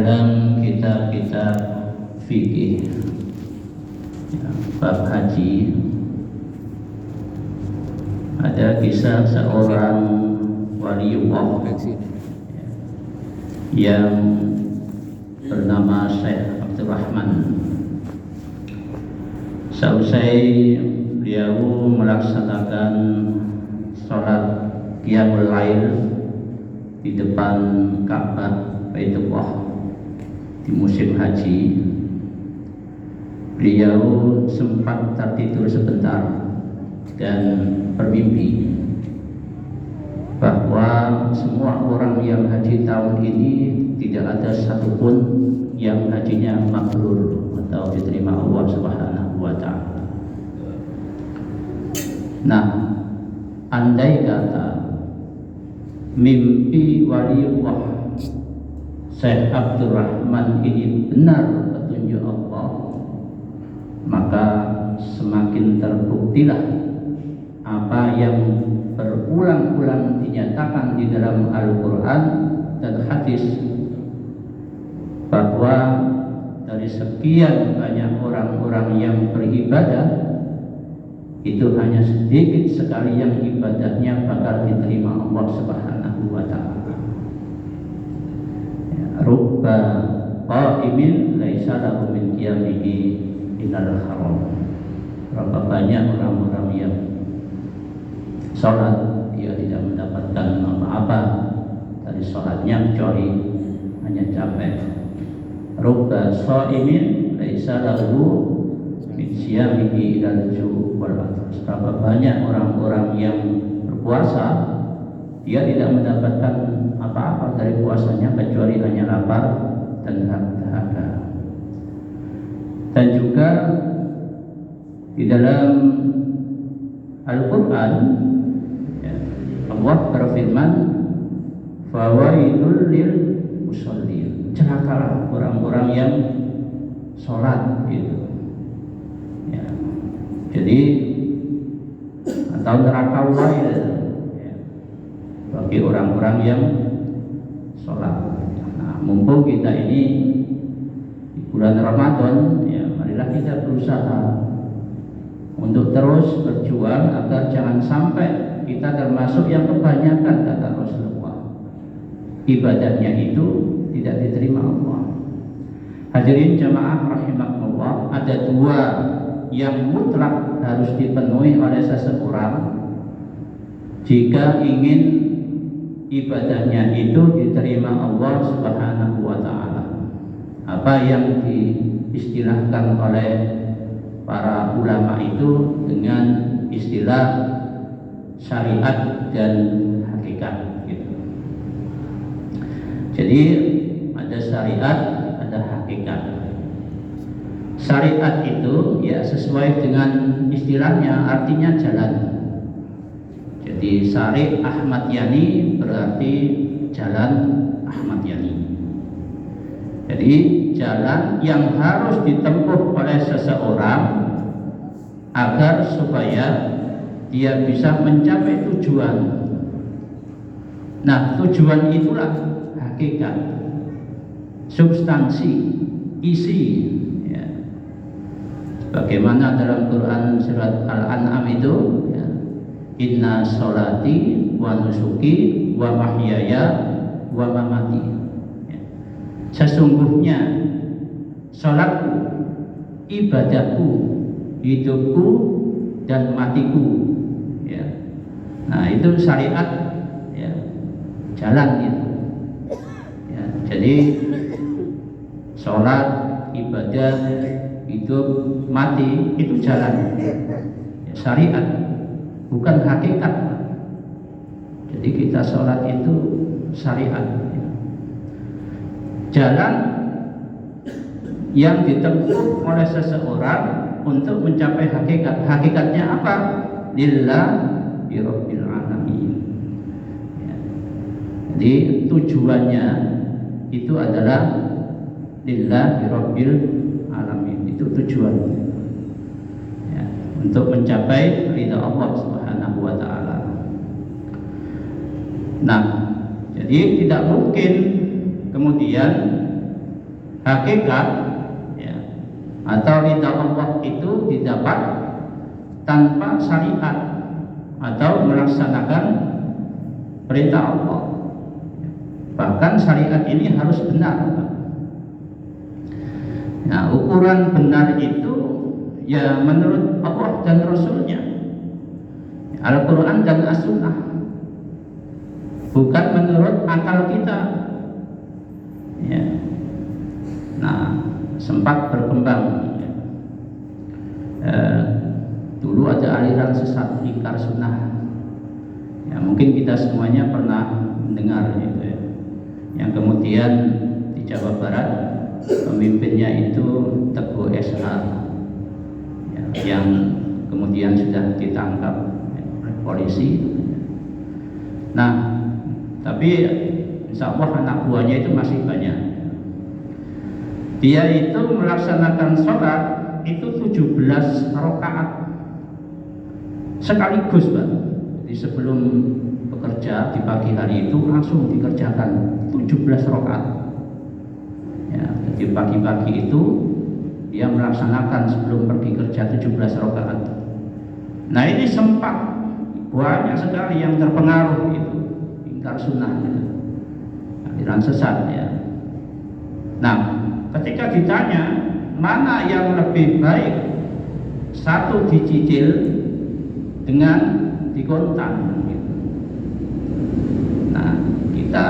dalam kitab-kitab fikih bab haji ada kisah seorang waliullah yang bernama Syekh Abdurrahman. Seusai beliau melaksanakan sholat qiyamul lail di depan Ka'bah Baitullah di musim haji, beliau sempat tertidur sebentar dan bermimpi bahwa semua orang yang haji tahun ini tidak ada satupun yang hajinya mabrur atau diterima Allah Subhanahu wa ta'ala. Nah, andai kata mimpi waliullah Syekh Abdurrahman ini benar petunjuk Allah, maka semakin terbuktilah apa yang berulang-ulang dinyatakan di dalam Al-Quran dan hadis, bahwa dari sekian banyak orang-orang yang beribadah, itu hanya sedikit sekali yang ibadahnya bakal diterima Allah Subhanahu wa ta'ala. Rubba qa'imin laisa lahu min qiyamihi illal haram. Berapa banyak orang-orang yang sholat, dia tidak mendapatkan apa-apa dari sholatnya kecuali hanya capek. Rubba sha'imin laisa lahu min siyamihi illal ju' wal atas. Berapa banyak orang-orang yang berpuasa, dia tidak mendapatkan apa-apa dari puasanya kecuali hanya lapar dan dahaga. Dan juga di dalam Al-Quran Allah berfirman, fawailul lil musallin, celakalah orang-orang yang sholat gitu ya. Jadi atau neraka wail ya, bagi orang-orang yang sholat. Nah, mumpung kita ini di bulan Ramadan ya, marilah kita berusaha untuk terus berjuang agar jangan sampai kita termasuk yang kebanyakan, kata Rasulullah, ibadahnya itu tidak diterima Allah. Hadirin jamaah rahimakumullah, ada dua yang mutlak harus dipenuhi oleh seseorang jika ingin ibadahnya itu diterima Allah Subhanahu wa ta'ala. Apa yang diistilahkan oleh para ulama itu dengan istilah syariat dan hakikat gitu. Jadi ada syariat, ada hakikat. Syariat itu ya sesuai dengan istilahnya, artinya jalan. Jadi syari' Ahmad Yani berarti jalan Ahmad Yani. Jadi jalan yang harus ditempuh oleh seseorang agar supaya dia bisa mencapai tujuan. Nah, tujuan itulah hakikat, substansi, isi ya. Bagaimana dalam Quran surat Al-An'am itu ya, inna sholati wa nusuki wa mahyaya wa mamati ya. Sesungguhnya sholatku, ibadahku, hidupku dan matiku ya. Nah, itu syariat ya, jalan itu ya. Jadi sholat, ibadah, hidup, mati itu jalan ya, syariat, bukan hakikat. Jadi kita sholat itu syariat ya. Jalan yang ditempuh oleh seseorang untuk mencapai hakikat. Hakikatnya apa? Lillahi rabbil alamin ya. Jadi tujuannya itu adalah lillahi rabbil alamin. Itu tujuannya ya, untuk mencapai ridha Allah Subhanahu wa ta'ala. Nah, jadi tidak mungkin kemudian hakikat ya, atau ridha Allah itu didapat tanpa syariat atau melaksanakan perintah Allah. Bahkan syariat ini harus benar. Nah, ukuran benar itu ya menurut Allah dan Rasulnya, Al-Quran dan As-Sunnah, bukan menurut akal kita ya. Nah, sempat berkembang dulu ada aliran sesat ingkar sunnah ya, mungkin kita semuanya pernah mendengar gitu ya, yang kemudian di Jawa Barat pemimpinnya itu Teguh SH ya, yang kemudian sudah ditangkap oleh polisi. Nah, tapi insya Allah anak buahnya itu masih banyak. Dia itu melaksanakan sholat itu 17 rakaat sekaligus, Pak. Jadi sebelum bekerja di pagi hari itu langsung dikerjakan 17 rakaat. Ya, jadi pagi-pagi itu dia melaksanakan sebelum pergi kerja 17 rakaat. Nah, ini sempat banyak sekali yang terpengaruh itu ingkar sunnah gitu, aliran sesat ya. Nah, ketika ditanya mana yang lebih baik, satu dicicil dengan dikontan gitu. Nah, kita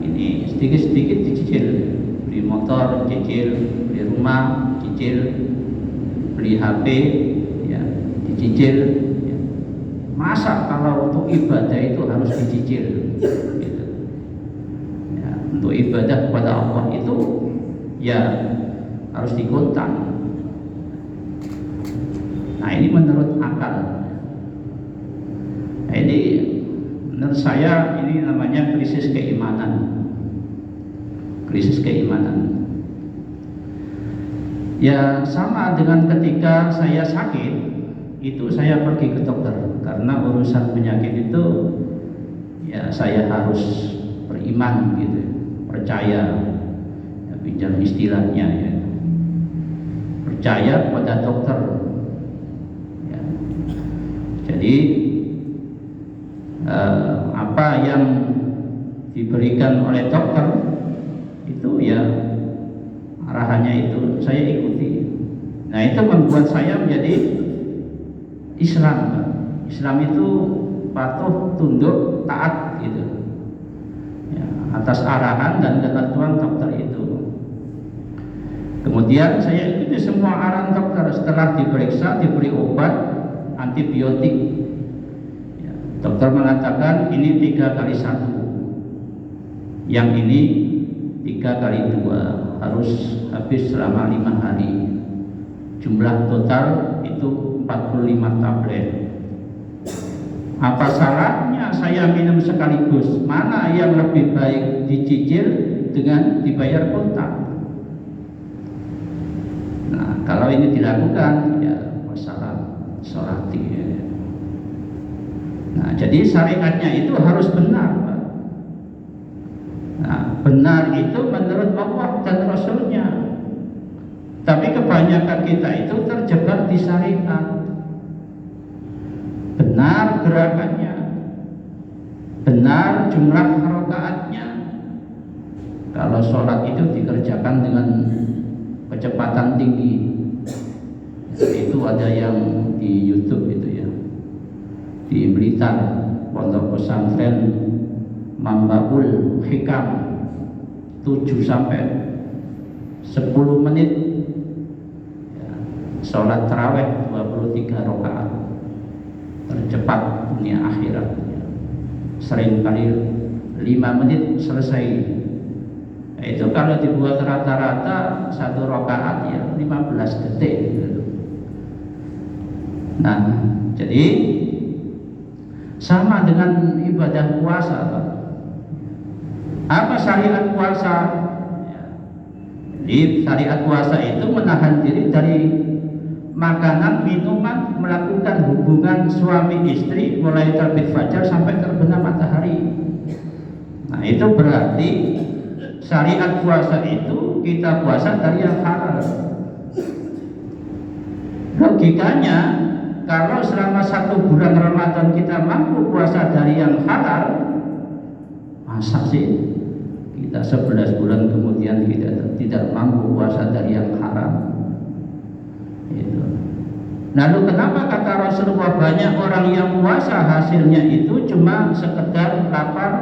ini sedikit-sedikit dicicil, beli motor cicil, beli rumah cicil, beli HP ya dicicil ya. Masa kalau untuk ibadah itu harus dicicil gitu. Ya, untuk ibadah kepada Allah itu ya harus dikontan. Nah, ini menurut akal. Nah, ini menurut saya ini namanya krisis keimanan. Krisis keimanan. Ya sama dengan ketika saya sakit, itu saya pergi ke dokter karena urusan penyakit itu ya saya harus beriman gitu, percaya, ya, pinjam istilahnya ya, percaya pada dokter. Ya. Jadi apa yang diberikan oleh dokter itu ya arahannya itu saya ikuti. Nah, itu membuat saya menjadi Islam. Islam itu patuh, tunduk, taat gitu ya, atas arahan dan ketentuan dokter itu. Kemudian saya ikuti semua arahan dokter. Setelah diperiksa, diberi obat antibiotik ya, dokter mengatakan ini 3x1, yang ini 3x2, harus habis selama 5 hari. Jumlah total itu 45 tablet. Apa salahnya saya minum sekaligus? Mana yang lebih baik, dicicil dengan dibayar kontak? Nah, kalau ini dilakukan ya masalah sholati ya. Nah, jadi syariatnya itu harus benar, Pak. Nah, benar itu menurut Allah dan Rasulnya. Tapi kebanyakan kita itu terjebak di syariat. Benar gerakannya, benar jumlah rakaatnya. Kalau sholat itu dikerjakan dengan kecepatan tinggi. Itu ada yang di YouTube itu ya, di Blitar, pondok pesantren Mambaul Hikam, 7 sampai 10 menit ya, sholat taraweh 23 rakaat tercepat dunia akhirat ya. Sering kali 5 menit selesai. Nah, itu kalau dibuat rata-rata 1 rakaat ya 15 detik gitu. Nah, jadi sama dengan ibadah puasa, Pak. Apa syariat puasa? Ya. Jadi syariat puasa itu menahan diri dari makanan, minuman, melakukan hubungan suami istri mulai terbit fajar sampai terbenam matahari. Nah, itu berarti syariat puasa itu kita puasa dari yang halal. Logikanya, kalau selama 1 bulan Ramadan kita mampu puasa dari yang halal, masa sih kita 11 bulan kemudian kita tidak mampu puasa dari yang haram? Itu. Lalu kenapa kata Rasulullah banyak orang yang puasa hasilnya itu cuma sekedar lapar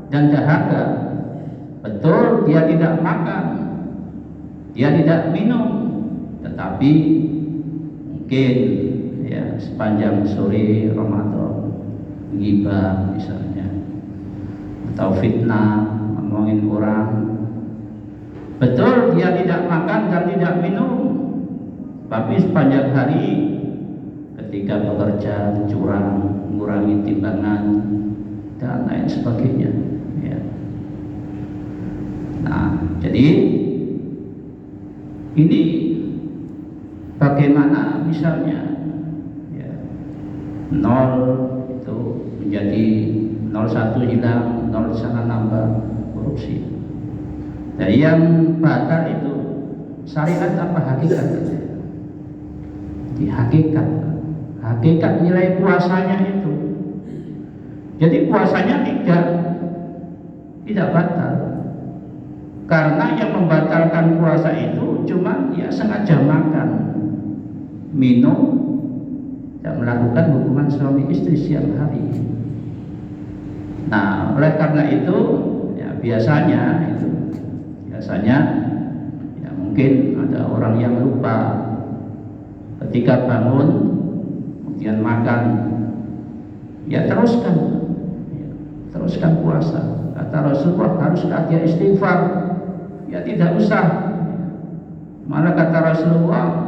dan dahaga? Betul, dia tidak makan, dia tidak minum, tetapi mungkin ya sepanjang sore Ramadan ghibah misalnya, atau fitnah, ngomongin orang. Betul, dia tidak makan dan tidak minum, tapi sepanjang hari ketika bekerja curang, mengurangi timbangan dan lain sebagainya ya. Nah, jadi ini bagaimana misalnya ya, 0 itu menjadi 01 hilang, 0 sana nambah, korupsi. Nah, yang batal itu syariat apa hakikat? Di hakikat nilai puasanya itu. Jadi puasanya tidak batal. Karena yang membatalkan puasa itu cuma ya sengaja makan, minum, dan melakukan hubungan suami istri siang hari. Nah, oleh karena itu ya biasanya ya mungkin ada orang yang lupa ketika bangun kemudian makan, ya teruskan puasa. Kata Rasulullah, haruskah dia istighfar? Ya tidak usah. Malah kata Rasulullah,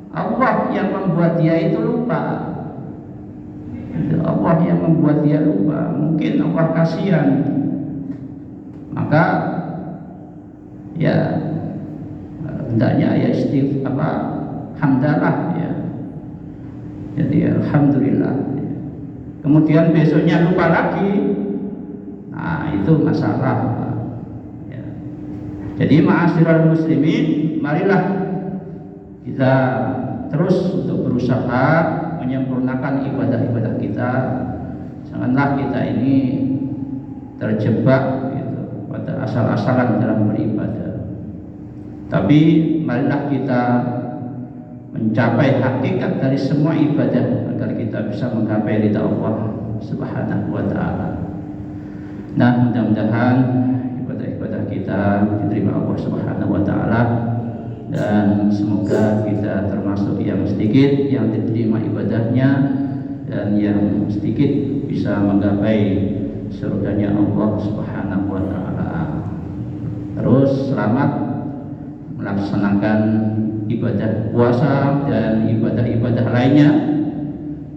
Allah yang membuat dia itu lupa. Allah yang membuat dia lupa. Mungkin Allah kasihan, maka ya hendaknya ya hamdalah ya. Jadi alhamdulillah. Kemudian besoknya lupa lagi, nah itu masalah. Jadi ma'asyiral muslimin, marilah kita terus untuk berusaha menyempurnakan ibadah-ibadah kita. Janganlah kita ini terjebak gitu, pada asal-asalan dalam beribadah. Tapi marilah kita mencapai hakikat dari semua ibadah agar kita bisa menggapai ridha Allah Subhanahu wa taala. Nah, mudah-mudahan ibadah kita diterima Allah Subhanahu wa taala, dan semoga kita termasuk yang sedikit yang diterima ibadahnya dan yang sedikit bisa menggapai surganya Allah Subhanahu wa taala. Terus selamat melaksanakan ibadah puasa dan ibadah-ibadah lainnya,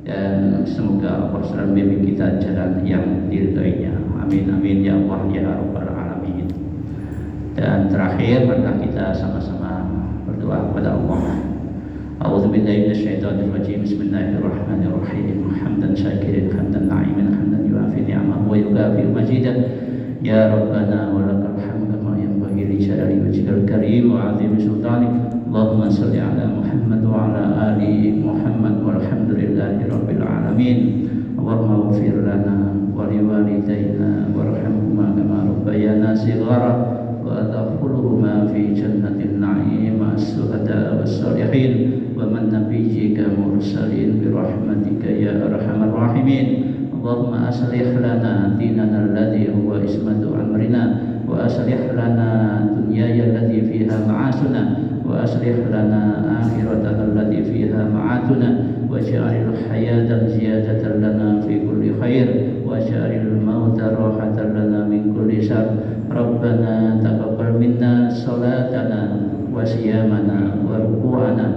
dan semoga Allah selalu membimbing kita jalan yang diridhoinya. Amin amin ya Allah ya rabbal alamin. Dan terakhir, marilah kita sama-sama berdoa kepada Allah. A'udzubillahi minasyaitonir rajim. Bismillahirrahmanirrahim. Hamdan syakirin, hamdan na'iman, hamdan yuafi ni'amahu wa yukafi majidah. Ya Rabbana wa lakal hamdu kama yanbaghi li jalali wajhikal karim wa 'azimi sultanik. Allahumma shalli ala Muhammad wa ala ali Muhammad walhamdulillahi rabbil alamin. Allahumma ighfir lana wa liwalidayna warhamhuma kama rabbayana shighara وأدخلهما في جنة النعيم مع الشهداء والصالحين ومن نبيك مرسلين برحمتك يا أرحم الراحمين. اللهم أصلح لنا ديننا الذي هو عصمة أمرنا، وأصلح لنا دنياي التي فيها معاشنا، وأصلح لنا آخرتنا التي فيها معادنا، واجعل الحياة زيادة لنا في كل خير، واجعل الموت راحة لنا من كل شر. ربنا تقبل منا صلاتنا وصيامنا وركوعنا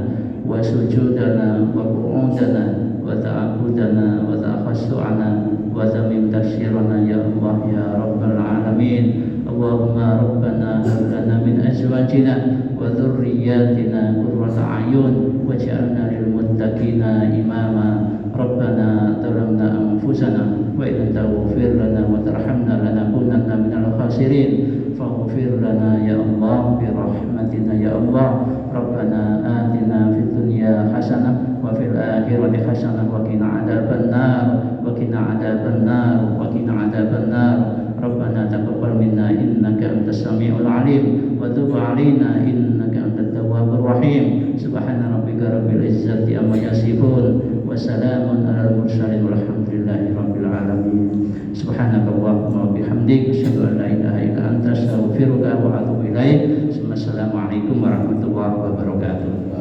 وسجودنا وقعودنا وتعبدنا وتخشعنا وتمم تفسيرنا يا الله يا رب العالمين. اللهم ربنا هب لنا من أزواجنا وذرياتنا قرة أعين واجعلنا للمتقين إماما. ربنا ظلمنا أنفسنا وإن لم تغفر لنا وترحمنا لنكونن من الخاسرين. faghfir lana ya Allah bi rahmatina ya Allah. Rabbana atina fid dunya hasanah wa fil akhirati hasanah wa qina adzabannar wa qina adzabannar wa qina adzabannar. Rabbana taqabbal minna innaka antas samiul alim wa tub alaina innaka antat tawwabur rahim. Subhana rabbika rabbil izzati amma yasifun wa salamun alal mursalin walhamdulillahi rabbil alamin. Subhanakallahumma wa bihamdik asyhadu an la ilaha illa anta astaghfiruka wa atubu ilaik. Assalamualaikum warahmatullahi wabarakatuh.